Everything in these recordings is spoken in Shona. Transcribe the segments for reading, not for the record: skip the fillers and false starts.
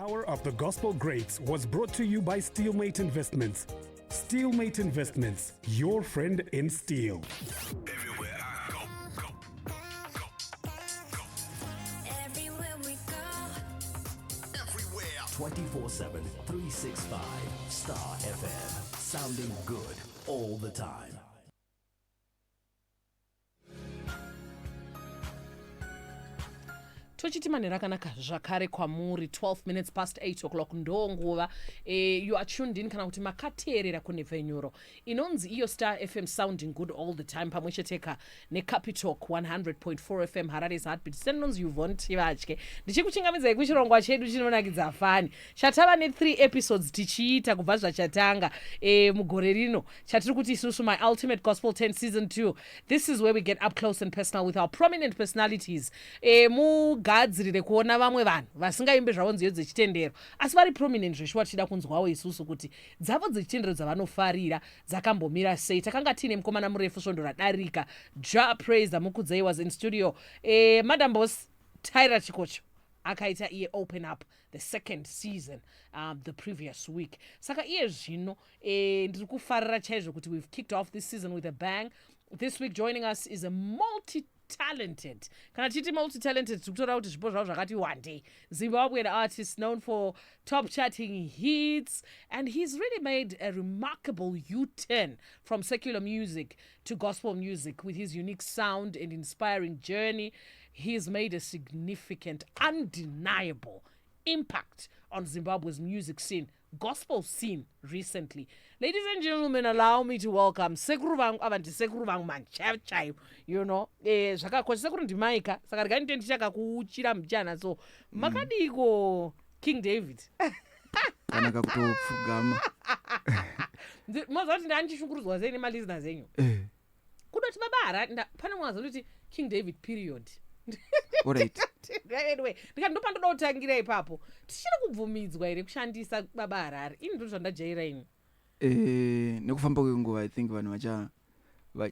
hour of the Gospel Greats was brought to you by Steelmate Investments. Steelmate Investments, your friend in steel. Everywhere I go, go. Everywhere we go. Everywhere. 24/7, 365. Star FM. Sounding good all the time. tochitima nerakanaka zvakare kwamuri 12 minutes past 8 o'clock ndonguva you are tuned in kana kuti makateerera kunevhenyuro inonzi iyo Star FM sounding good all the time pamwe cheteka neCapitalk 100.4 FM Harare's heartbeat senonzi Yvonne Tivatye ndichikuchingamidzai kuchirongwa chedu chinonakidza fani chatava ne3 episodes tichiita kubva zvachatanga mugore rino chatiri kuti isusu My Ultimate Gospel 10 season 2. This is where we get up close and personal with our prominent personalities gadzirire kuona vamwe vanhu vasingaimbe zvavo nziyo dzechitendero asi vari prominent zveshuwa tichida kunzwawo isusu kuti dzavo dzechitendero dzavanofarira dzakambomira sei. Takanga tiine mukomana murefu svondo radarika Ja Praise Damukudzei was in studio. Madam Boss Tyra Chikocho akaita iye open up the second season the previous week. Saka iye zvino ndiri kufarira chaizvo kuti we've kicked off this season with a bang. This week joining us is a multi-talented, kana titi multi-talented tikutora kuti zvipo zvavo zvakati wandei, Zimbabwean artist known for top charting hits, and he's really made a remarkable U-turn from secular music to gospel music with his unique sound and inspiring journey. He's made a significant, undeniable impact on Zimbabwe's music scene, gospel scene recently. Ladies and gentlemen, allow me to welcome sekuru vangu avanti sekuru vangu manchaivo, you know. Zvakakosha sekuru ndimaika, saka regai ndichakakuchira mchana, so makadiko King David. Kana kakutopfugama. Mwaza kuti ndanchishungurudzwa sei nemalisteners enyu. Kudoti babara pane mwaza kuti King David period. Alright. Anyway, ndikandopa ndoda kutangira ipapo. Tichiri kubvumidzwa here kushandisa baba Harare. Ini ndo zvandajaira ini. Nekufamba kwenguva I think vanhu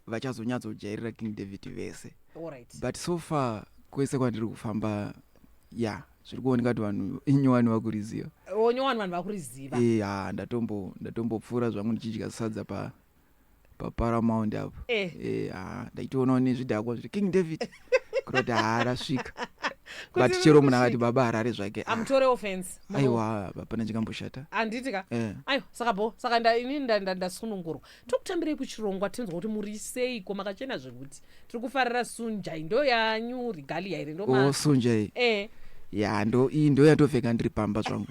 vachazonyatsojairira King David vese. Alright. But so far kwese kwandiri kufamba zviri kuoneka kuti vanhu inyowani vakuriziva. Nyowani vanhu vakuriziva. Ndatombopfuura zvangu ndichidya sadza pa Paramount apo. Ndaitoonawo nezvidhakwa zviri King David. Kuti rasvika. But chero munhu akati baba Harare zvake. Amtore offense. Aiwa hapana chikamboshata. Anditika. Ayo saka ini ndasunungurwa. Tokutambirei kuchirongwa tinzwa kuti muri seiko makachena zvekuti tiri kufarira Sunjai ndo yanyu Regalia here ndo Sunjai. Ndo yandopfeka ndiri pamba zvangu.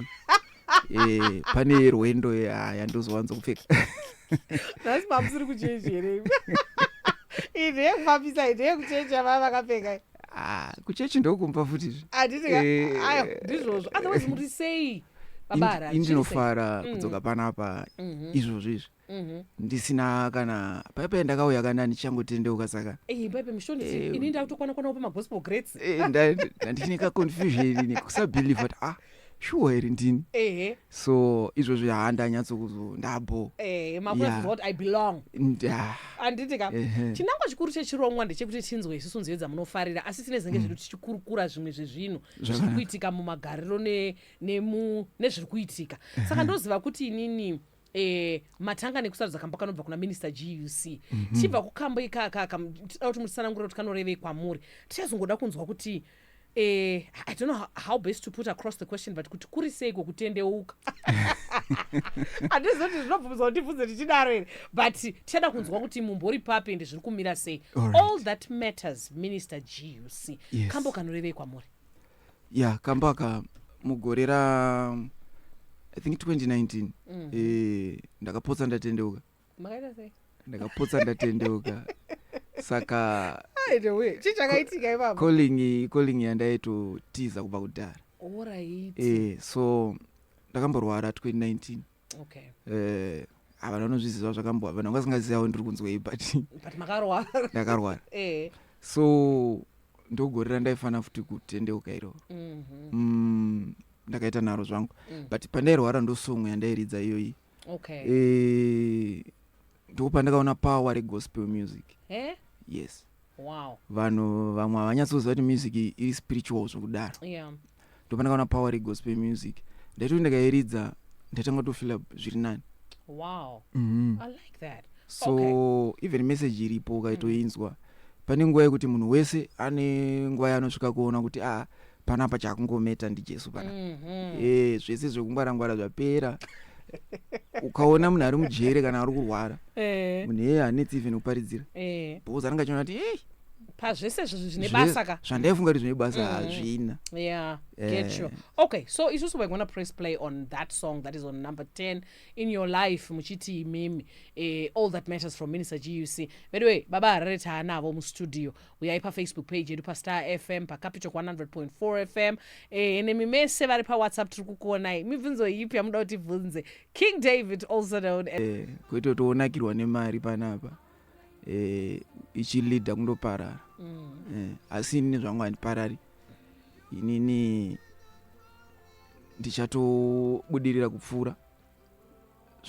Pane rwendo yandozowanza kupfeka. Nasi mamusiri kuchenji here. Ide kupapisa ide kuchenja vakapfeka. Kuchechi ndokumba futi. Anditika. Ayo ndizvozvo. Otherwise muri sei baba Harare. Indinofara kudzoka panapa izvozvo. Ndisina kana paipai ndakauya kana ndichangotendeuka saka. Paipai mishoni ini ndakutokwana pa gospel greats. Ndine ka confusion nekusabelieve kuti sure here ndini. So izvozvo handanyatsokuzo ndabo. What I belong. Anditika. Chinangwa chikuru chechirongwa ndechekuti tinzwe isusu nziyo dzamunofarira asi tine zenge zvedu tichikurukura zvimwe zvezvinhu zviri kuitika mumagariro nezviri kuitika. Saka ndoziva kuti inini matanga nekusarudza kamba kanobva kuna Minister GUC. Chibva kukamba ikaka kuti mutsanangurira kuti kanorevei kwamuri. Tichazongoda kunzwa kuti I don't know how best to put across the question, but kuti kuri seiko kutendeuka. Andizoti zvinobvumidzwa kuti ndibvunze tichidaro here, but tichada kunzwa kuti mumbori papi ende zviri kumira sei. All that matters, Minister GUC. Kambo kanorevei kwamuri. Kambaka mugore ra I think 2019. Ndakapotsa ndatendeuka. Makaita sei? Ndakapotsa ndatendeuka. Saka chichakaitika ipapo calling yandaitotiza kubva kudhara. Alright. So ndakamborwara 2019. Okay. Vanhu vanozviziva zvakambo vanhu vasingazivawo ndiri kunzwei but makarwara. Ndakarwara. So ndogore randaifana futi kutendeuka iro. Ndakaita naro zvangu. But pandairwara ndosongo yandairidza iyoyi. Okay. Ndopandakaona power regospel music. Yes. Wow. Vanhu vamwe havanyatsoziva kuti music iri spiritual zvokudaro. Yeah. Ndopandakaona power regospel music. ndaito ndakairidza ndatanga tofila zviri nani. Wow. I like that. So even message iripo ukaitoinzwa pane nguva yekuti munhu wese ane nguva yanosvika kuona kuti panapa chakungometa ndijesu panapa. Zvese zvekungwara-ngwara zvapera. Ukaona munhu ari mujere kana ari kurwara munhu iyeye hanetsi even kuparidzira because anenge achiona kuti pazvese zvine basa ka zvandaifunga kuti zvine basa hazvina. Get you. Okay, so isusu we're going to press play on that song that is on number 10 in your life muchiti mimi all that matters from Minister GUC. By the way, baba arareta anavo mu studio uyaipa Facebook page yedu pa Star FM pa Capital 100.4 FM nemi mese vari pa WhatsApp tiri kukuonai mibvunzo ipi yamuda kuti bvunze. King David also known kuito toonakirwa nemari panapa ichilidha kundoparara asi inini zvangu handiparari. Inini ndichatobudirira kupfuura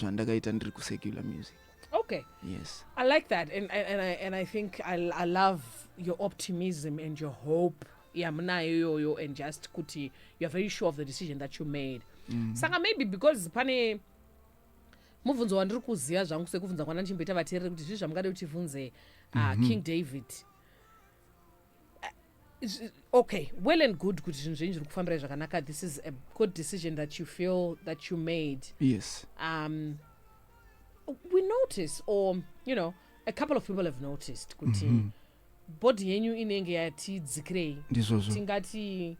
zvandakaita ndiri kusecular music. Okay. Yes. I like that, and I think I love your optimism and your hope. Yeah, mnayo and just kuti you're very sure of the decision that you made. Saka maybe because pane mubvunzo wandiri kuziva zvangu sekubvunza kwana ndichimboita vateereri kuti zvizvi zvamungade kuti tivunze King David. Okay, well and good kuti zvinhu zvenyu zviri kufambira zvakanaka. This is a good decision that you feel that you made. Yes. We notice, or you know, a couple of people have noticed kuti body yenyu inenge yatidzikirei. Ndizvozvo. Tingati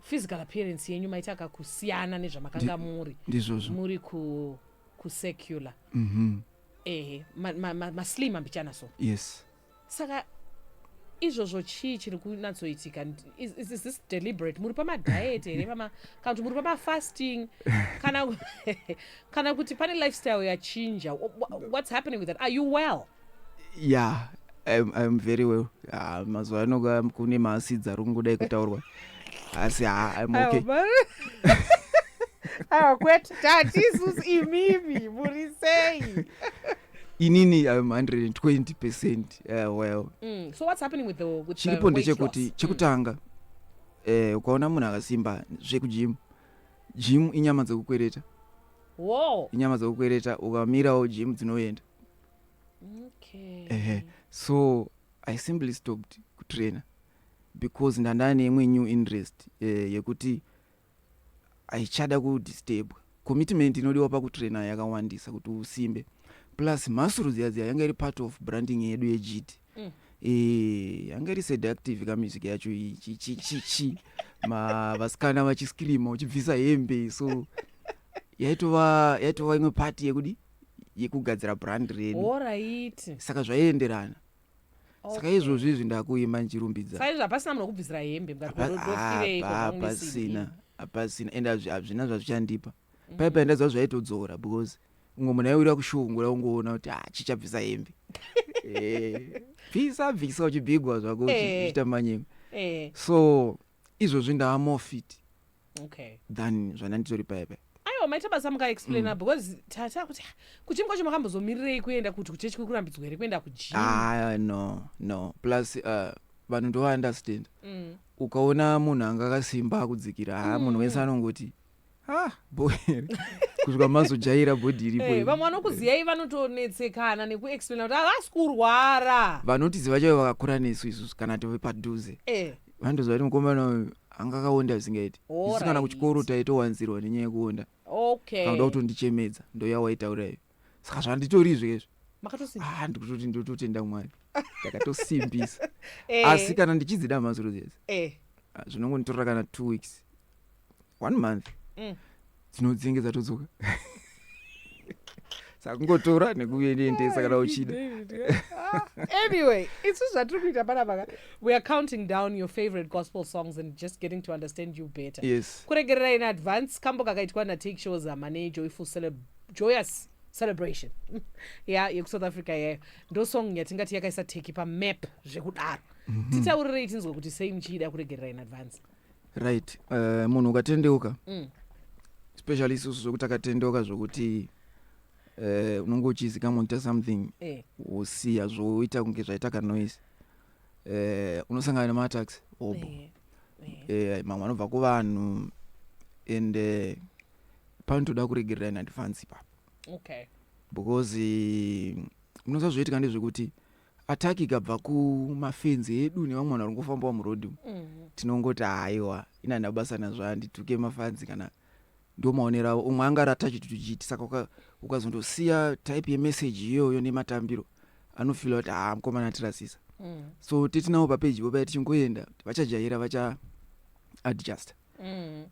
physical appearance yenyu maita kakusiyana nezvamakanga muri. Ndizvozvo. Muri ku secular. Maslim ambichana so. Yes. Saka izvozvo chii chiri kunatsoitika? Is this deliberate? Muri pamadiet here kana kuti muri pamafasting kana kuti pane lifestyle yachinja? What's happening with that? Are you well? Yeah, I'm very well. Mazuva ano kune maacidzi ari kungodai kutaurwa asi I'm okay. Kwete tati isusu imimi muri sei? Inini I'm 120% well. So what's happening with the chiripo ndechekuti chekutanga ukaona munhu akasimba zvekujim inyama dzekukwereta. Wow. Inyama dzekukwereta ukamirawo gym dzinoenda. Okay. So I simply stopped kutraina because ndandane imwe new interest yekuti aichada kudisturb commitment inodiwa pakutraina yakawandisa kuti usimbe. Plus muscles yaziya yanga iri part of branding yedu yeGT. Yanga iri seductive ka music yacho chi vasikana vachiscreama uchibvisa hembe, so yaitova imwe part yekugadzira brand redu. Alright. Saka zvaienderana. Saka izvozvo izvi ndakuima ndichirumbidza. Sai zvapasina munhu kubvisira hembe mukatodofirei hapasina and hazvina zvazvichandipa. Paipa ndazva zvaitodzora because munhu aiwira kushungura ungoona kuti chichabvisa hembe. Bvisa uchibhigwa zvako uchita manyengo. So izvozvo ndava more fit than zvandanditori paipa. Aiwa maita basa mukaexplaina because tata kuti kuchimi kwacho makambozomirirei kuenda kuti kuchechi kurambidzwa here kuenda kugym? No. Plus vanhu ndo understand. Ukaona munhu anga akasimba akudzikira munhu wese anongoti kusvika mazojaira bhodhi iripo. Vamwe vanokuziyai vanotonetsekana nekuexplaina kuti havasi kurwara. Vanotiziva chaivo vakakura nesu isusu kana tove padhuze. Vandoziva kuti mukomana anga akaonda zvisingaiti. Isu kana kuchikoro taitowanzirwa nenyaya yekuonda. Kauda kutondichemedza ndoya waitaurayo. Saka zvanditori izvezvo ndikutoti ndototenda Mwari ndakatosimbisa. Asi kana ndichidzida mazuro zese zvinongonditorera kana 2 weeks 1 month dzinodzingedza todzoka. Saka kungotora nekuendesa kana uchida. Anyway, it's just that we are counting down your favorite gospel songs and just getting to understand you better. Yes. Kuregerera in advance kambo kakaitwa na take shows amane joyful joyous celebration. Yeah, South Africa yeah. Ndo song yatingati yakaisa take pa map zvekudaro. Titaurire tinzwe kuti sei muchida kuregerera in advance. Right. Munhu ukatendeuka. Especially isusu zvokuti akatendeuka zvokuti unongo uchizikamwa kuita something usiya zvoita kunge zvaita kanoise. Unosangana nemataxi mamwe anobva kuvanhu and panotoda kuregerera in advance ipapo Okay. because munosazoitika ndezvekuti attack ikabva kumafenzi edu nevamwe vanhu vari kufambawo murodhi tinongoti haiwa ina ndabasa nazvo handituke mafanzi kana ndomaonera umwe angarata chituchiti saka ukazondosiya type yemessage iyoyo nematambiro anofila kuti mukomana tirasisa so tetinawo papeji popa tichingoenda vachajaira vacha adjust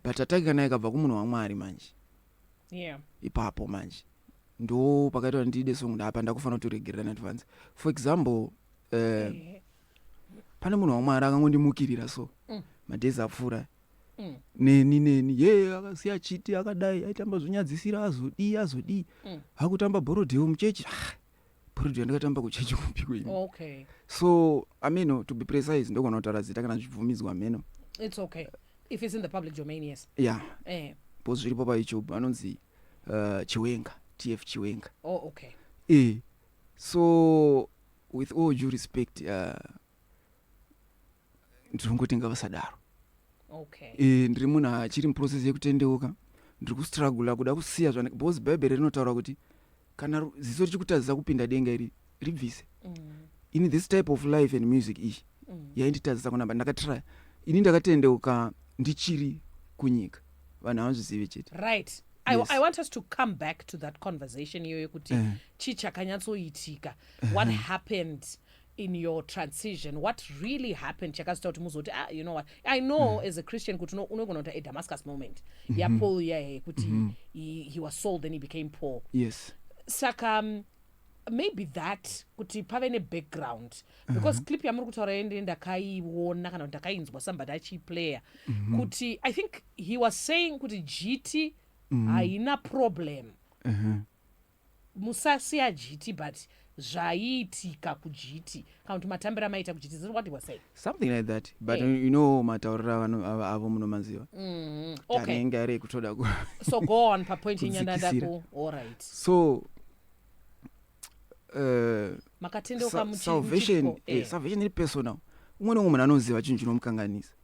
but attack kana ikabva kumunhu waMwari manje ipapo manje ndo pakaitwa ndide song ndapa ndakufanira kutoregerera in advance. For example pane munhu waMwari akangondimukirira so madhezi apfuura neni akasiya chiti akadai aitamba zvonyadzisira azodii akutamba borodhewo muchechi borodhewo ndakatamba kuchechi kupi kwenyu. Okay. So ameno to be precise ndogona kutaura zita kana zvibvumidzwa ameno. It's okay if it's in the public domain. Yes. Yeah. Post zviripo pa YouTube anonzi Chiwenga, TF Chiwenga. Oh, okay. So with all due respect ndingoti ngavasadaro. Okay. Ndiri munhu achiri muprocess yekutendeuka ndiri kustruggle kuda kusiya zvana because Bible rinotaura kuti kana ziso richikutadzisa kupinda denga iri ribvise. In this type of life and music ishi yainditadzisa kunamba ndakatry ini ndakatendeuka ndichiri kunyika vanhu havazvizive chete. Right. Yes. I want us to come back to that conversation iyoyo kuti chichakanyatsoitika what happened in your transition, what really happened chakazita kuti muzoti you know what I know as a Christian kuti unogona kuti a Damascus moment Paul kuti he was sold then he became Paul. Yes. Saka maybe that kuti pave ne background because clip yamuri kutaura ende ndakaiona kana ndakainzwa somebody achiplayer kuti I think he was saying kuti GT haina problem musasiya GT but zvaiitika kuGT kana kuti matambira maita kuGT. Is that what he was saying? Something like that but you know mataurira avo munomaziva. Okay. Tanenge ari kutoda ku so go on pa point inyanda ndako. All right. So makatendeuka muchi salvation iri personal. Umwe nomwe munhu anoziva chinhu chinomukanganisa.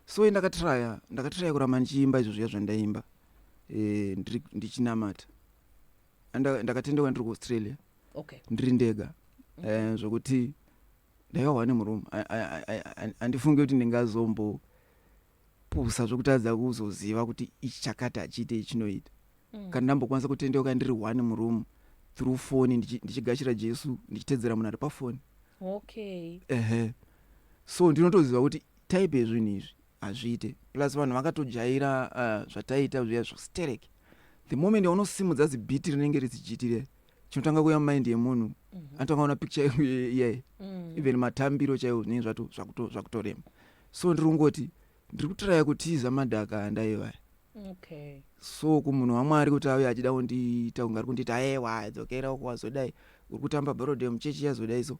So ndakatraya kuramba ndichiimba izvo zviya zvandaimba ndichinamata ndakatendeuka ndiri kuAustralia. Okay. Ndiri ndega zvokuti ndaiwa nemurume handifunge kuti ndingazombopusa zvokutadza kuzoziva kuti ichi chakati achiite ichinoita kana ndambokwanisa kutendeuka ndiri one murume through phone ndichigashira Jesu ndichitedzera munhu ari pafoni. Okay. So ndinotoziva kuti type yezvinhu izvi hazviite plus vanhu vakatojaira zvataita zviya zvostereki. The moment yaunosimudza zibhiti rinenge rizichitire chinotanga kuya mumind yemunhu anotanga kuona picture iyaye even matambiro chaiwo zvinenge zvakutorema. So ndiri kungoti ndiri kutraya kutiza madhaka andaiva. Okay. So kumunhu waMwari kuti auye achida kundiita ungari kunditi aiwa dzokera uko wazodai uri kutamba borodheyo muchechi yazodai so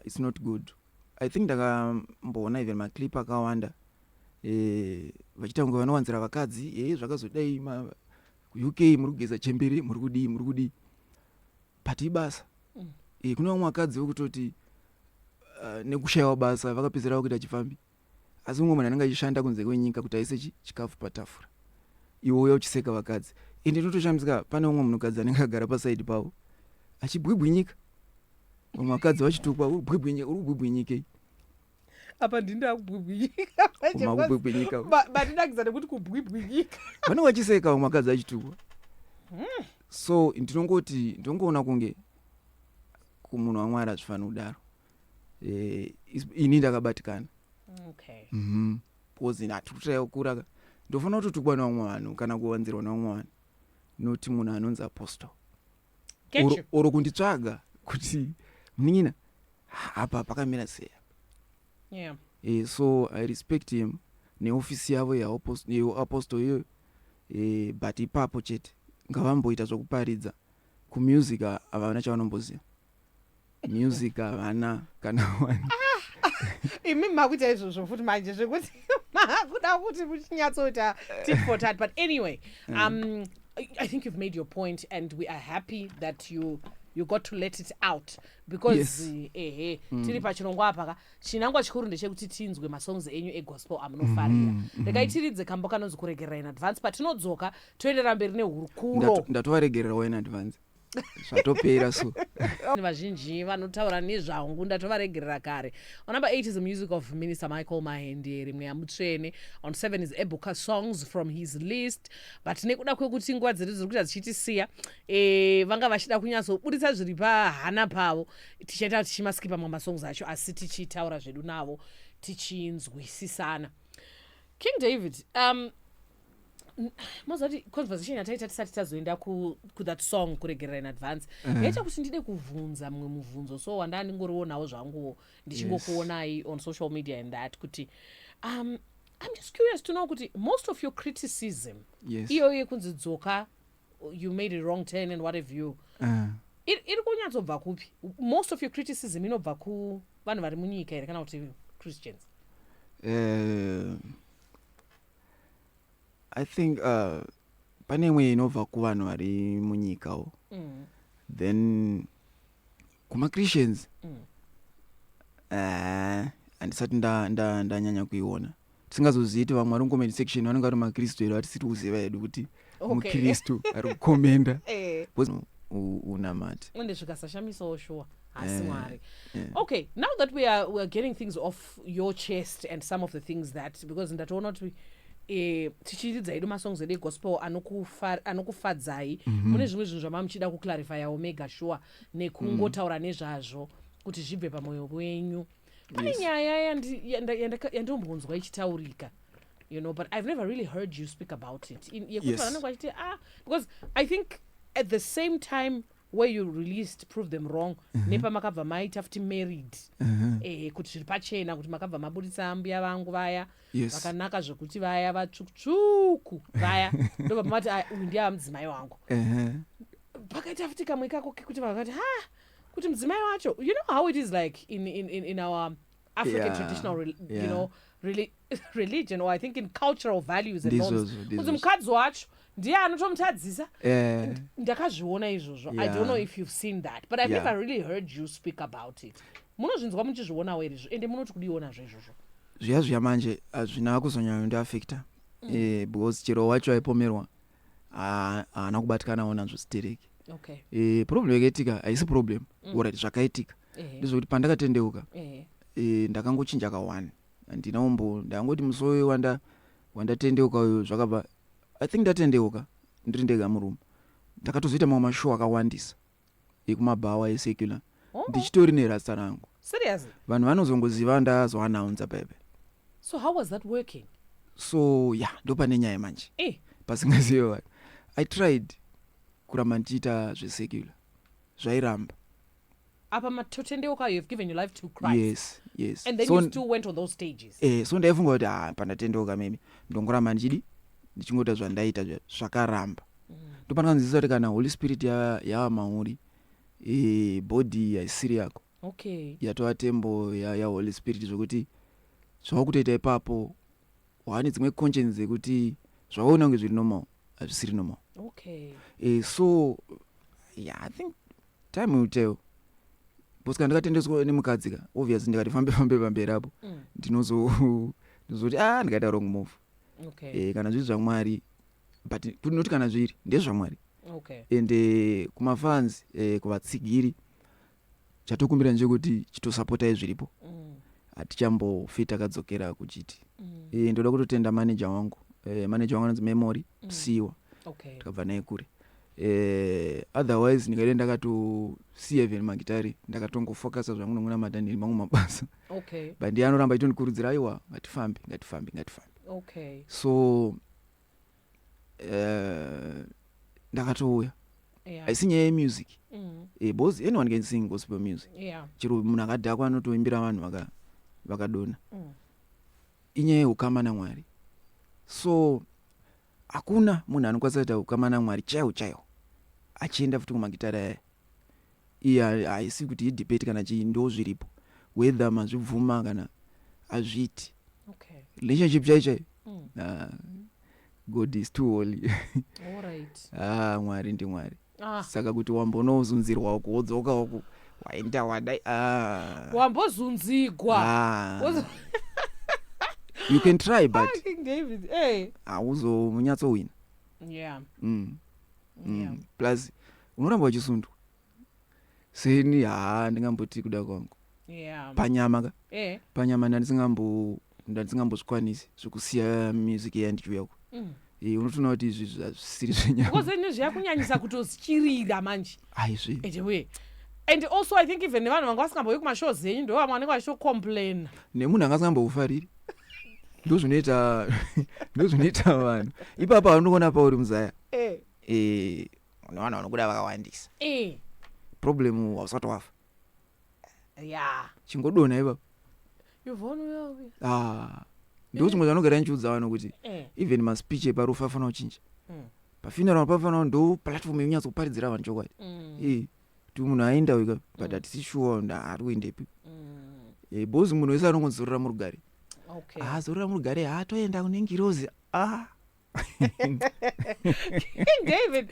it's not good. I think ndakamboona even maclip akawanda vachiita kunge vanowanzira vakadzi zvakazodai ku-UK muri kugeza chembere muri kudii but ibasa kune vamwe vakadzi vekutoti nekushayiwa basa vakapedzera kuita chifambi asi umwe munhu anenge achishanda kunze kwenyika kuti aise chikafu patafura iwoyo uchiseka vakadzi ende ndinotoshamisika pane umwe munhukadzi anenge agara pasaidi pavo achibwibwinyika vamwe vakadzi vachitukwa uri kubwibwinyikei apa ndindakubwibwinyika makubwibwinyika bandinakizane kuti kubwibwinyika vanenge vachiseka vamwe vakadzi vachitukwa. So ndinongoona kunge kumunhu waMwari hazvifanira kudaro ini ndakabatikana. Okay. Because hatikutraya kukura ndofanira kutotukwa nevamwe vanhu kana kuwanzirwa nevamwe vanhu noti munhu anonzi apostle oro kunditsvaga kuti munina apa pakamira sei. Yeah. So I respect him neofisi yavo yeapostle iyoyo but ipapo chete ngavamboita zvokuparidza kumusic havana chavanomboziva music havana kana wani. Imi makuita izvozvo futi manje zvekuti makuda kuti muchinyatsoita tit for tat but anyway I think you've made your point and we are happy that you you got to let it out because Yes. tiri pachirongwa apa chinangwa chikuru ndechekuti tinzwe masongs enyu egospel amunofarira regai tiridze kambo kanonzi kuregerera in advance patinodzoka toendera mberi nehurukuro ndatovaregererawo in advance zvatopera so vazhinji vanotaura nezvangu ndatovaregerera kare. On number 8 is the music of Minister Michael Mahende, rimwe yamutsvene. On 7 is Ebuka songs from his list, but nekuda kwekuti nguva dzedu dziri kuita dzichitisiya vanga vachida kunyatsobudisa zviri pahana pavo tichaita tichimaskipa mamwe masongs acho asi tichitaura zvedu navo tichinzwisisana. King David, mazati conversation yataita tisati tazoenda kuthat song kuregerera in advance yaita kuti ndide kuvhunza mumwe mubvunzo so wanda ndingorionawo zvanguwo ndichingokuonai on social media and that kuti I'm just curious to know kuti most of your criticism Yes. iyo yekunzi dzoka you made a wrong turn and what have you iri kunyatsobva kupi? Most of your criticism inobva kuvanhu vari munyika here kana kuti Christians? I think pane imwe inobva kuvanhu vari munyikawo then kuma-Christians handisati ndanyanya kuiona. Tisingazoziti vamwe vari mucomment section vanenge vari makristu here vatisiri kuziva hedu kuti mukristu ari kukomenda unamati ende zvikasashamisawo sure asi mwari. Okay, now that we're getting things off your chest and some of the things that, because ndatoona kuti tichiridza hedu masongs edu egospel anokufadzai mune zvimwe zvinhu zvamamuchida kuclarifyawo mega sure nekungotaura nezvazvo kuti zvibve pamwoyo wenyu. Pane nyaya yandombonzwa ichitaurika, you know, but I've never really heard you speak about it. Yekuti vanenge vachiti because I think at the same time where you released Prove Them Wrong nepamakabva maita futi married kuti zviri pachena kuti makabva mabudisa mbuya vangu vaya vakanaka zvekuti vaya vatsvuku vaya ndobva pamati uyu ndiye mudzimai wangu. Pakaita futi kamwe kako kekuti vakati kuti mudzimai wacho, you know how it is like in our African traditional you know religion, or I think in cultural values and norms, kuti mukadzi wacho ndiye anotomutadzisa. Ndakazviona izvozvo. I don't know if you've seen that, but I've never really heard you speak about it. Munozvinzwa muchizvionawo here izvo ende munoti kudionazvo izvozvo? zviya manje hazvina kuzonyanya ndiafecta because chero wacho aipomerwa haana kubatikanawo nazvo stereki. Problem yakaitika haisi problem alright zvakaitika ndizvokuti pandakatendeuka ndakangochinja ka1 ndangoti musowe wandatendeuka uyu zvakabva I think ndatendeuka ndiri ndega murume ndakatozoita mamwe mashow akawandisa ekumabhawa esecular ndichitori nerasta rangu. Seriously? Vanhu vanozongoziva ndazoanaunza pepe. So how was that working? So ndopane nyaya manje pasingaziva I tried kuramba ndichiita zvesecular zvairamba. Apa matotendeuka you've given your life to Christ. Yes. And then you still went on those stages. So ndaifunga kuti pandatendeuka maybe ndongoramba ndichingoita zvandaita zvakaramba. Ndopanakanzisa kuti kana Holy Spirit yava mauri body haisiri yako. Yatova tembo ya Holy Spirit zvokuti zvakutoita ipapo waane dzimwe conscience dzekuti zvaona kunge zviri normal hazvisiri normal. So I think time will tell. Because kana ndikatendeswa nemukadzika obviously ndikati fambe pamberi apo ndinozoti ndikaita wrong move. Kana zviri zvaMwari, but not kana zviri ndezvaMwari. Ende kumafans kuvatsigiri chatokumbira nje kuti chitosapotai zviripo. Hatichambofita akadzokera kuchiti ndoda kutotenda manager wangu anonzi Memory Siwa. Tikabva naye kure. Otherwise ndikaenda ndakatosiya even magitari ndakatongofocusa zvangu nomunamata ndiri mamwe mabasa. But ndiye anoramba itondikurudzira aiwa ngatifambe. So ndakatouya haisi nyaya yemusic because anyone can sing gospel music. Chero munhu akadhakwa anotoimbira vanhu vakadona. Inyaya yeukama naMwari. So hakuna munhu anokwanisa kuita ukama naMwari chaiwo achienda futi kumagitara aya. Iye haisi kuti idebate kana chii ndo zviripo whether mazvibvuma kana hazviti. Relationship chaichai God is too holy. Mwari ndi Mwari. saka kuti wambonozunzirwa uko wodzoka uko waenda wadai wambozunzigwa you can try but King David auzomunyatsowina. yeah Plus unoramba wachisundwa seni ndingamboti kuda kwangu yeah panyama ka panyama ndandisingambozvikwanisi zvekusiya music yandichuyako unotoona kuti izvi zvisiri zvenyama because nezvakunyanyisa kutozichirira manje aizvi anyway. And also I think even nevanhu vanga vasingambouyi kumashows enyu ndo vamwe vanenge vachitocomplaina nemunhu anga asingamboufariri ndozvinoita vanhu ipapa vanongoona pauri muzaya vanhu vanokuda vakawandisa problem hausati wafa yeah chingodonha ipapa yuvhono ndochimwe zvanogara nchiudza vanhu kuti even maspeech eparufu afana kuchinja pafuneral pafana ndo platform yenyatso kuparidzira vanhu chokwadi kuti munhu aenda weka but hatisi sure ari kuendepi bozi munhu wese anongonzorora murugare zorora murugare toenda kunengirozi David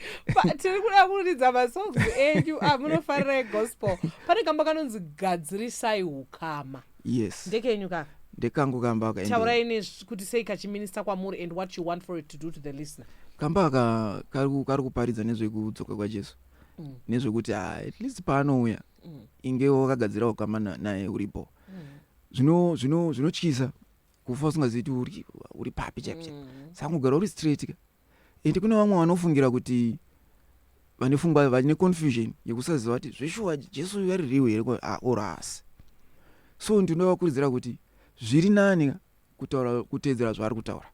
tiri kuda kuridza masongs enyu munofarira egospel pane kamba kanonzi gadzirisai ukama yes ndekenyu kaka ndekangu kamba taurai kuti sei kachiminista kwamuri and what you want for it to do to the listener. Kamba kari kuparidza nezvekudzoka kwaJesu nezvekuti at least paanouya ingewo wakagadzira ukama naye uripo zvinotyisa kufa usingazivi kuti uri papi chaipo saka kugara uri straight ende kune vamwe vanofungira kuti vane confusion yekusaziva kuti zveshuwa Jesu ari riwe here orasi. So ndinovakurudzira kuti zviri nani kuteedzera zvaari kutaura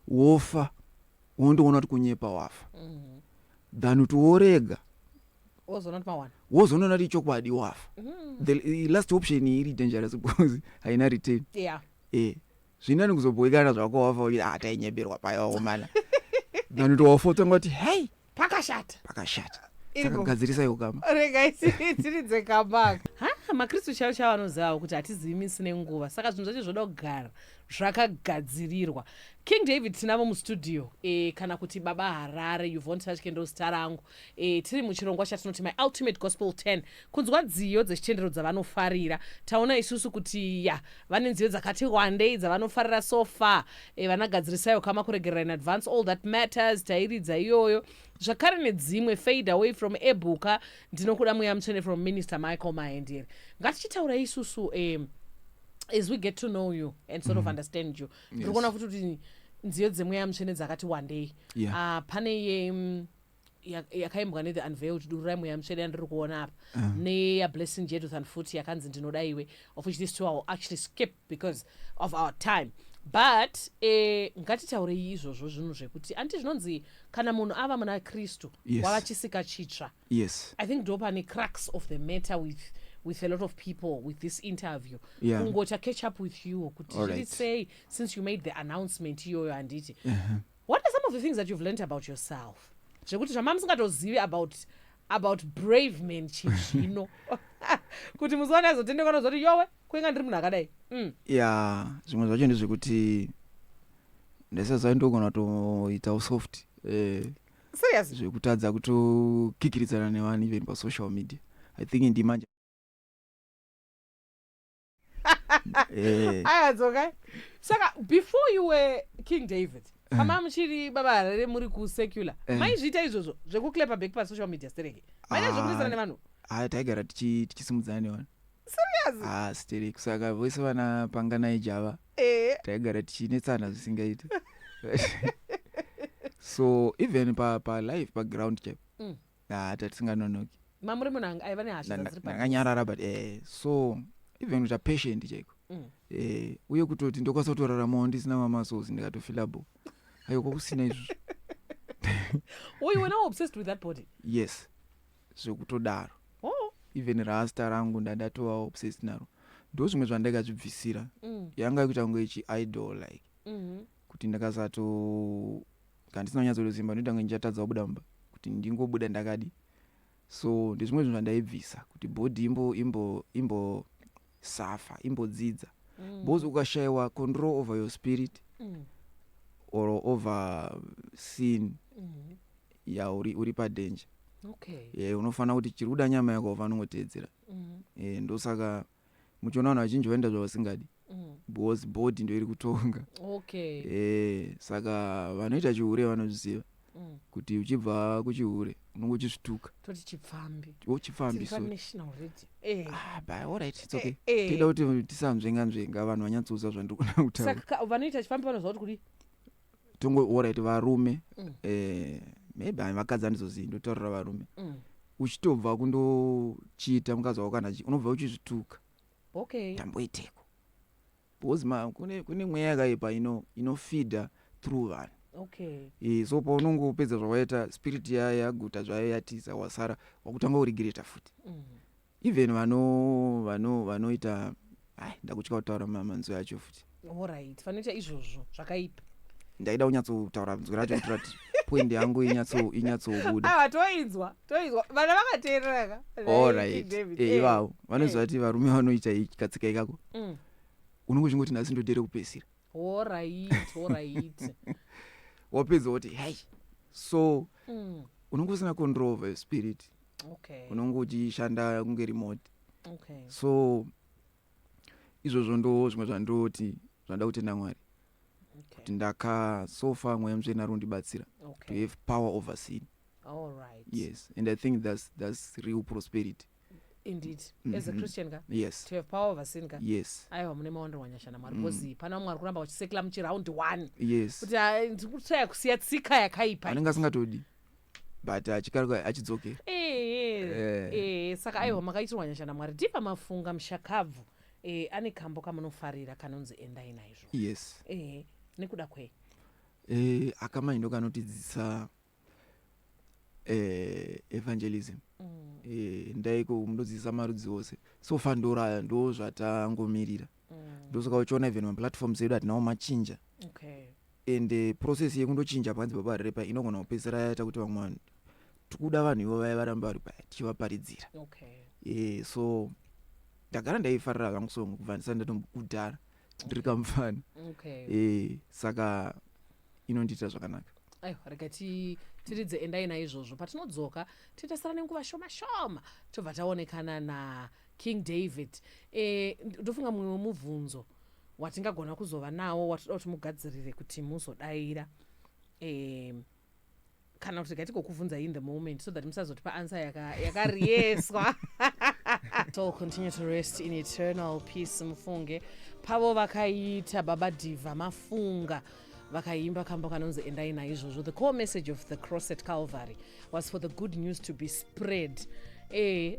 wofa wondoona kuti kunyepa wafa than kuti worega wozoona kuti chokwadi wafa. The last option iri dangerous because haina return. Zvinani kuzobhoikana zvako wafa kuti tainyeberwa payawo mana than kuti wafa utonga kuti hey pakashata saka gadzirisai ukama rega tiridze kambaka makristu chavo vanozivawo kuti hatizivi misi nenguva saka zvinhu zvacho zvoda kugara zvakagadzirirwa. King David tinavo mustudio kana kuti baba Harare Yvonne Tachkendo zita rangu tiri muchirongwa chatinoti my ultimate gospel 10 kunzwa dziyo dzechitendero dzavanofarira. Taona isusu kuti vane nziyo dzakati wandei dzavanofarira so far vanagadzirisai ukama kuregerera in advance all that matters tairidza iyoyo zvakare nedzimwe fade away from ebuka ndinokuda mweya mutsvene from minister Michael Mahendere. Ngatichitaura isusu as we get to know you and sort of understand you ndiri kuona kuti nziyo dzemweya mutsvene dzakati wandei pane yakaimbwa nethe unveiled dururai mweya mutsvene yandiri kuona apa neyablessing Jeduthan futi yakanzi ndinoda iwe of which these two I will actually skip because of our time but ngatitaurei izvozvo zvinhu zvekuti anti zvinonzi kana munhu ava muna Kristu wava chisika chitsva. I think ndo pane crux of the matter with a lot of people with this interview. Kungota catch up with you kuti right. Say since you made the announcement iyoyo handiti what are some of the things that you've learned about yourself zvekuti zvamamusingatozivi about brave men chizvino kuti muzoona azotendekana zoti yowe kuinga ndiri munhu akadai zvimwe zvacho ndezvekuti ndaisaziva ndogona kutoita soft serious zvekutadza kutokikiridzana nevanhu even pasocial media. I think indimanje ayadzoka saka before you were King David kama muchiri baba Harare muri kusecular maizviita izvozvo zvekuklepa back pasocial media stereke maina zvekunesana nevanhu taigara tichisimudzana nevanhu serious stereke saka vose vana Pangana Java taigara tichinetsana zvisingaiti so even pa live ground chap tatisinganonoki mamuri munhu aiva nehasha ndakanyarara but so even uta patient chaiko uye kutoti ndokwanisa kutoraramawo ndisina mamasozi ndikatofilabo ayo kwakusina izvozvo. You were now obsessed with that body? Yes, zvekutodaro even rasta rangu ndatova obsessed naro ndo zvimwe zvandakazvibvisira yanga kuita kunge idol like kuti ndakasato kandisina nyatsoziva ndoita kunge ndichatadza kubuda mumba kuti ndingobuda ndakadi. So ndezvimwe zvinhu zvandaibvisa kuti body imbo safa imbodzidza bozi ukashayiwa control over your spirit or over sin uri padanger Okay. Unofanira kuti chiri kuda nyama yako ufanira kungoteedzera. Ndosaka muchiona vanhu vazhinji vaenda zvavasingadi. Because body ndio iri kutonga. Okay. Saka vanoita chihure vanozviziva kuti uchibva kuchihure unonge uchisvituka. Toti chipfambi. Chipfambi so. National radio. But all right, it's okay. Tida kuti tisamzvenga vanhu vanyatsouza zvandiri kuda kutaura. Saka vanoita chipfambi vanozva kuti kudi? All right, varume. Maybe vakadzi handizozivi ndotaurira varume. Uchitobva kundochiita mukadzi wako kana unobva uchizvituka. Okay. Tamboiteko. Because kune mweya yakaipa inofeeda through vanhu. Okay. So paunongopedza zvawaita spirit yaguta zvayo yatiza wasara wakutanga urigreta futi. Even vanoita ndakutya kutaura manzwi yacho futi. All right. Vanoita izvozvo zvakaipa. Ndaida kunyatsotaura nzwi racho kuti point yangu inyatsobuda. Toinzwa. Vana vakateerera. All right. Ivavo vanoziva kuti varume vanoita ikatsika ikako. Unongochingoti nhasi ndodere kupesira. All right. Wapedza kuti hey, so unongosina control of a spirit. Okay. Unongo uchishanda kunge remote. Okay. So izvozvo ndo zvimwe zvandoti zvanda kutenda Mwari. Kuti ndakasofa mweya mutsvene ari kundibatsira to have power over sin. All right. Yes, and I think that's real prosperity. Indeed. As a Christian ka? Yes. To have power over sin ka? Yes. Aiwa mune maondo wanyashana Mwari. Because pana Mwari kuramba wachisekela muchiraundi 1. Yes. Kuti ndikutaya kusiya tsika yakaipa. Anenge asingatodi. But achikaruka achidzokera. Saka aiwa makaitirwa nyashana Mwari. Ndipa mafunga mushakabvu. Ane kambo kamunofarira kanonzi endai naizvo. Yes. Nekuda kwei? Akamai ndo kanotidzidzisa evangelism. Ndaiko munodzidzisa marudzi ose. So far ndo zvatangomirira. Ndosaka uchiona even maplatforms edu atinawo machinja. Okay. And process yekundochinja panzi baba repa inogona kupedzera yaita kuti vamwe vanhu tikuda vanhu ivo vaya varamba vari tichivaparidzira. Okay. So ndagara ndaifarira zvangu songo kubva ndisati ndatombokudhara ndiri kamufana. Okay. Saka inondiita zvakanaka. Aiwa rega tiridze endai naizvozvo patinodzoka titasara nenguva shoma tobva taonekana naKing David. Ndofunga mumwe wemubvunzo watingagona kuzova nawo watoda kuti mugadzirire kuti muzodaira kana kuti gatigokuvhunza in the moment so that musazotipa answer yakarieswa. So continue to rest in eternal peace mufunge. Pavo vakaita Baba Diva Mafunga vakaimba kambo kanonzi endai naizvozvo. The core message of the cross at Calvary was for the good news to be spread.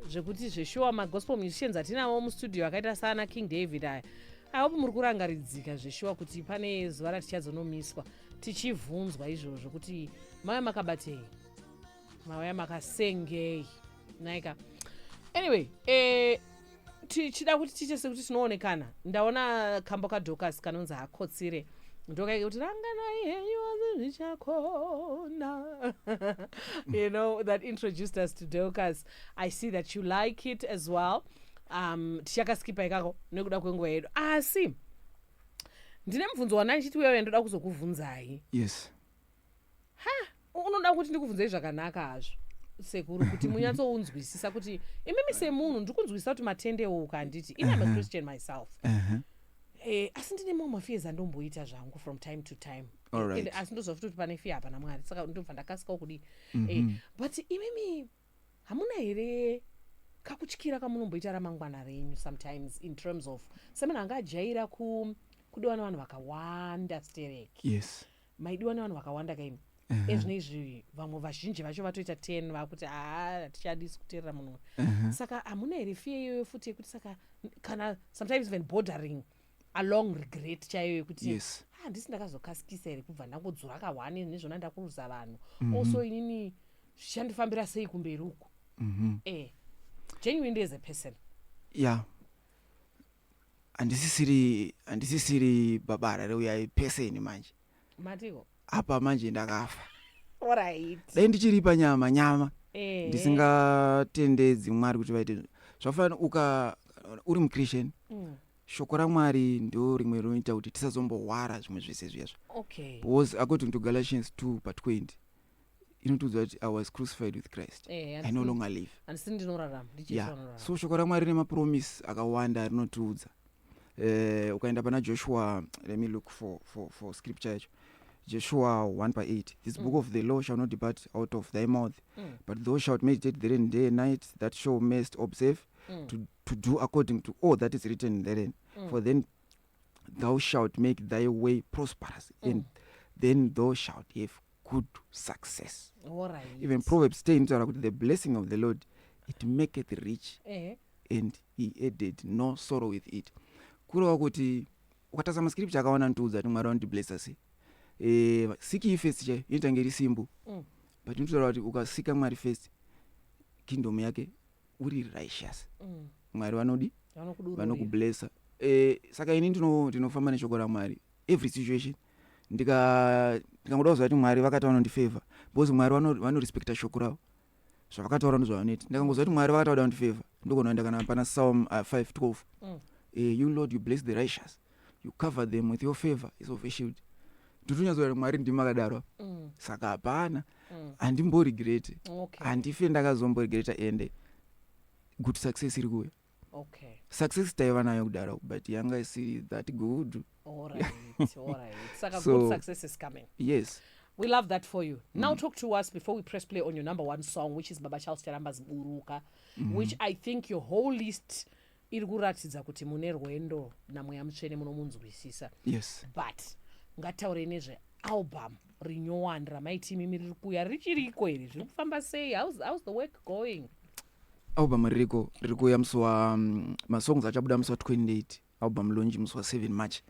Zvekuti zveshuwa magospel musicians atinawo mustudio akaita sana King David aya aiwapo muri kurangaridzika zveshuwa kuti pane zuva ratichazonomiswa tichivhunzwa izvozvo kuti mauya makabatei, mauya makasengei naika. Anyway, tichida kuti tiche sekuti tinoonekana. Ndaona kambo kaDorcas kanonzi hakotsire ndokaike kuti ranganai henyu zvichakona. You know, that introduced us to Dorcas. I see that you like it as well. Tichakaskipa ikako nekuda kwenguva yedu. Asi ndine mubvunzo wana ndichiti wewe ndoda kuzokuvhunzai. Yes. Unoda kuti ndikuvhunzei zvakanaka hazvo sekuru kuti munyatsounzwisisa kuti imimi semunhu ndikunzwisisa kuti matendewo kanditi I'm a Christian myself. Asi ndine mamwe mafears andomboita zvangu from time to time. Alright. Asi ndozva kuti pane fear hapana Mwari saka ndobva ndakasikawo kudi. But imimi hamuna here kakutyira kamunomboita ramangwana renyu sometimes in terms of semunhu angajaira kudiwa nevanhu vakawanda stereki. Yes. Maidiwa nevanhu vakawanda kaimi. Ezvinezvi vamwe vazhinji vacho vatoita 10 vakuti hatichadisi kuteerera munhu. Saka hamuna here fear iyoyo futi yekuti saka kana sometimes even bordering along regret chaiyo yekuti yes. Handisi ndakazokasikisa here kubva ndangodzura kahwane nezvona ndakuruza vanhu. Also inini zvichandifambira sei kumberi uku. Genuinely as a person. Yeah. Andisisiri babara reuya person manje. Matiko. Apa manje ndakafa. Alright. Dai ndichiri panyama. Ndisingatendedzi Mwari kuti vaite. Zvafana uri muChristian. Shoko raMwari ndio rimwe rinoita kuti tisazombowara zvimwe zvese zviyazvo. Okay. Because according to Galatians 2:20 inotudza kuti I was crucified with Christ. I no longer live. Handisi ndinorarama, ndiJesu Yeah. anorarama. So shoko raMwari rine mapromise akawanda rinotiudza. Ukaenda pana Joshua, let me look for scripture yacho. Joshua 1:8. This book of the law shall not depart out of thy mouth, but thou shalt meditate therein day and night, that thou mayst observe to do according to all that is written therein. For then thou shalt make thy way prosperous, and then thou shalt have good success. All right. Even Proverbs 10 tells us the blessing of the Lord, it maketh rich, and he added no sorrow with it. Kureva kuti ukatazama scripture akaona ntiudza kuti Mwari anotiblessa sei. Seek ye first che inotange iri simple. But inotaura kuti ukasika Mwari first, kingdom yake uri righteous. Mwari vanokublessa. Saka ini ndinofamba neshoko raMwari every situation. Ndikangoda kuziva kuti Mwari vakati vanondifavor, because Mwari vanorespecta shoko ravo. Zvavakataura ndozvavanoita. Ndikangoziva kuti Mwari vakati vada kundifavor, ndokunoenda kana pana Psalm 5:12. You Lord, you bless the righteous, you cover them with your favor is of a shield. Ndotonyatsokuti Mwari ndimi akadaro. Saka hapana, handimboregrete, handife ndakazomboregreta, ende good success iri kuuya. Okay. Success taiva nayo kudaro, but yanga isiri that good. All right. Saka So, good success is coming. Yes. We love that for you. Now talk to us before we press play on your number one song, which is Baba Charles Charamba's Buruka, which I think your whole list iri kuratidza kuti mune rwendo namweya mutsvene munomunzwisisa. Yes. But ngataure nezve album rinyowani ramaiti imimi riri kuuya richiriko here, zviri kufamba sei? How's the work going? Album riri kuuya musi wa masongs achabuda musi wa 28, album launch musi wa 7 March.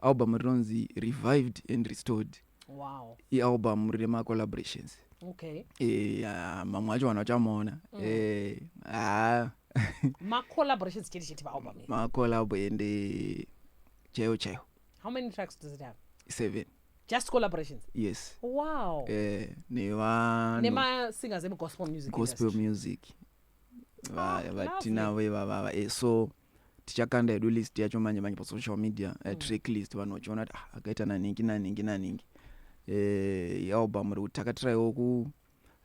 Album rinonzi Revived and Restored. Wow. Album rine ma collaborations. Okay. Mamwe acho vanhu vachamaona. Ma collaborations chete pa album. Ma collab and chaiyo. How many tracks does it have? 7. Just collaborations? Yes. Wow. Nema singers in gospel music gospel industry. Music. Vatinavo so tichakanda edu list yacho manje pa social media, track list vanhu vachiona kuti akaita naningi. Album ri takatiraiwo ku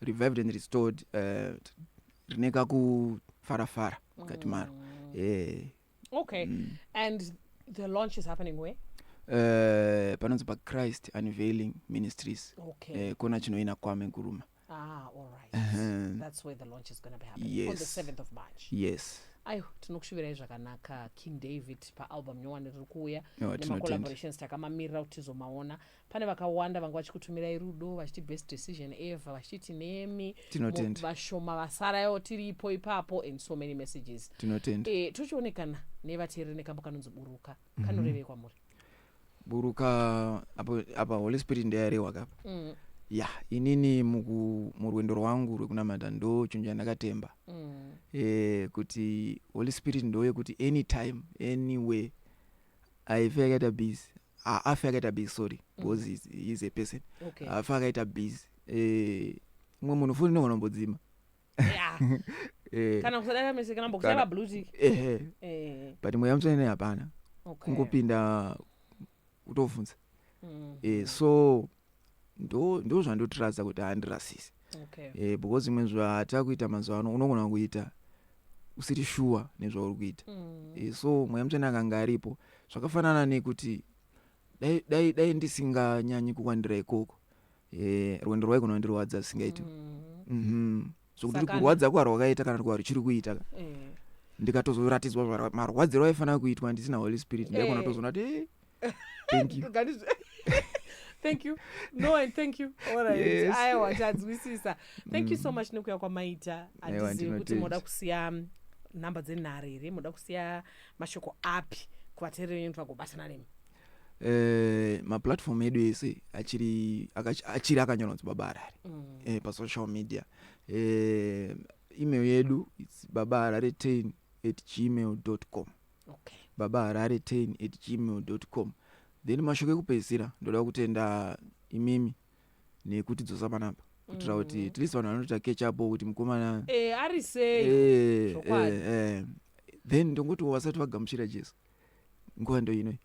Revived and Restored, rineka ku farafara mukati maro. Okay. And the launch is happening where? Panonzi pa Christ Unveiling Ministries. Okay. Kona chinoina Kwame Nkrumah. All right. That's where the launch is going to be happening. Yes. On the 7th of March. Yes. Ayo, tinokushuvirai zvakanaka King David pa album nyowani riri kuuya Tinotenda. nemacollaborations takamamirira kuti tizomaona. Pane vakawanda vanga vachikutumirai rudo vachiti best decision ever, vachiti nemi Tinotenda. vashoma vasarayo tiripo ipapo, and so many messages. Tinotenda. Tochionekana nevateereri nekambo kanonzi Buruka kanorevei kwamuri? Buruka apa Holy Spirit ndeyarehwa kapa. Inini murwendo rwangu rwekunamata ndo chinhu chandakatemba. Kuti Holy Spirit ndoye kuti anytime anywhere aife akaita busy, afe akaita busy, sorry, because he is a person. Okay. Afe akaita busy. Mwe munhu futi nongonombodzima. Yeah. Kana kusadara mese kana mbokusaba blue tick. But mweya mutsvene hapana. Okay. Kungopinda kutovhunza. So ndo zvandotiradza kuti handirasisi. Okay. Because imwe zvatakuita mazuva ano unogona kuita usiri sure nezvauri kuita. So mweya mutsvene akanga aripo, zvakafanana nekuti dai ndisinganyanyi kukwandira ikoko, rwendo rwaigona kundirwadza singaiti. Zvokuti kurwadza kwa rwakaita kana rwa ruchiri kuita, ndikatozoratidzwa marwadziro aifanira kuitwa ndisina Holy Spirit, ndaigona tozoona kuti thank you. Thank you. No, and thank you. All right. Yes. Aiwa tadzwisisa. Thank you so much nekuya kwamaita. Handizivi kuti moda kusiya namba dzenhare here, moda kusiya mashoko api kuvateereri venyu vagobatana nemi? Maplatform edu ese achiri akanyorwa kuti Baba Harare pa social media. Email yedu it's babaharare10@gmail.com. Okay. babaharare10@gmail.com. Then mashoko ekupedzisira ndoda kutenda imimi nekuti dzosa panapa kuitira kuti at least vanhu vanoti catch up kuti mukomana Ari sei? then ndongoti wasati vagamuchira Jesu nguva ndo inoi.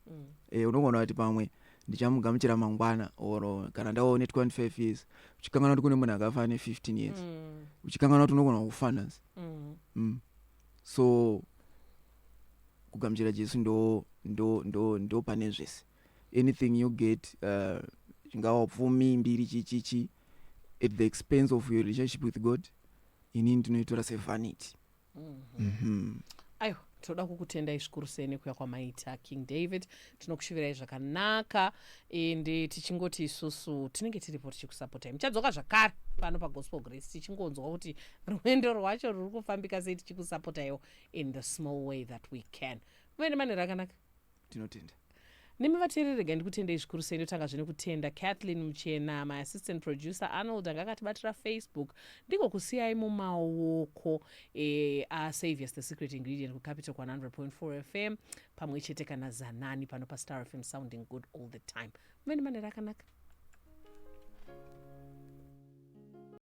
Unogona kuti pamwe ndichamugamuchira mangwana or kana ndaone 25 years uchikanganwa kuti kune munhu akafa ane 15 years uchikanganwa kuti unogona kufana so kugamuchira Jesu ndo pane zvese anything you get chingava pfumi mbiri chichichi at the expense of your relationship with God inini ndinoitora sevanity. Ayo toda kukutendai zvikuru sei nekuuya kwamaita King David. Tinokushuvirai zvakanaka ende tichingoti isusu tinenge tiripo tichikusapotai. Muchadzoka zvakare pano paGospel Grace tichingonzwa kuti rwendo rwacho ruri kufambika sei tichikusapotaiwo in the small way that we can. Mune mane rakanaka tinotenda. Nemi vateereri regai ndikutendei zvikuru sei. Ndotanga zvino kutenda Kathleen Muchena, my assistant producer Arnold angakatibatira Facebook. Ndiko kusiyai mumaoko Saviors the Secret Ingredient kuCapital 100.4 FM pamwe chete kana Zanani pano paStar FM sounding good all the time. Mune mane rakanaka.